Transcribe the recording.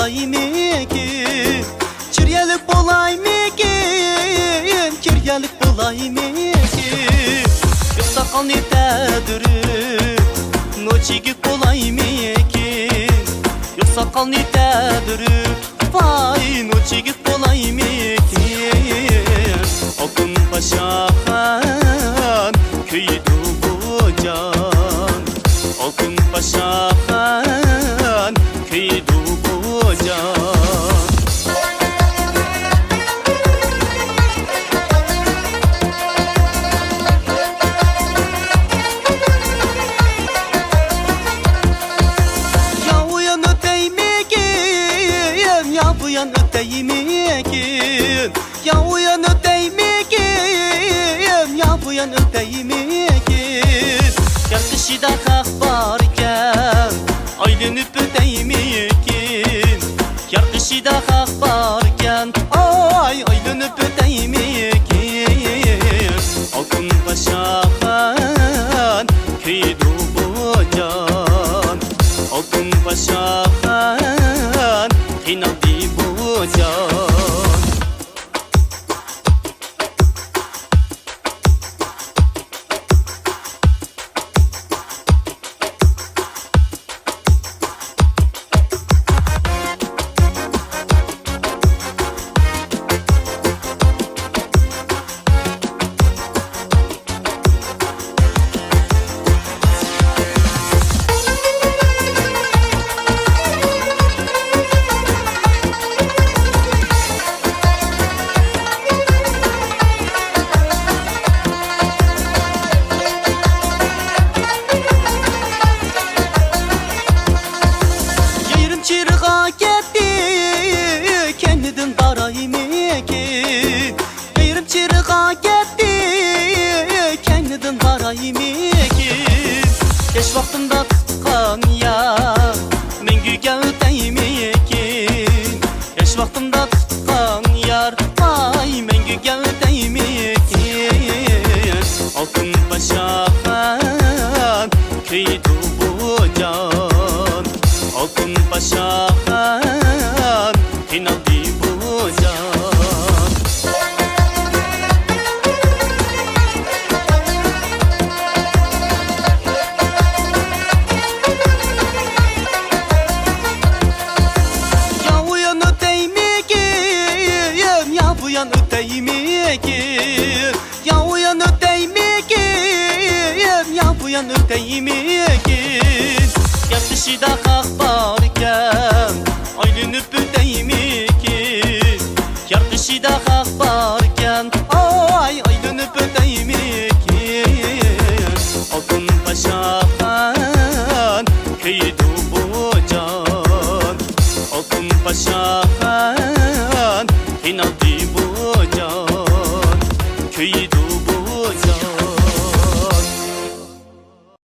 bolaymikin, çiryelik bolaymikin, çiryelik bolaymikin. Yoksa kan itedirip noçigik bolaymikin, yoksa kan itedirip vay noçigik bolaymikin. Akın Paşa'nın köyüydü bu can, Akın Paşa'nın köyüydü bu can. Öteyimikin, ya uyan öteyimikin, ya uyan öteyimikin. Yarkışıda kalk varken aylanıp öteyimikin, yarkışıda kalk varken aylanıp öteyimikin. Akın Paşa'nın köyüydü bu can, Akın Paşa'nın kıynadı bu can. Çırğa gitti, kendin daraymikin. Yerim çırğa gitti, kendin daraymikin. Geç vaktinde tutkan ya, mengüge öteymikin. Geç vaktinde tutkan yar, ay mengüge öteymikin. Akın Paşa'nın köyüydü bu can, Akın Paşa'nın kıynadı bu can. Ya uyan öteyimikin, ya uyan öteyimikin, ya uyan öteyimikin, ya uyan öteyimikin. Yarkışıda kalk varken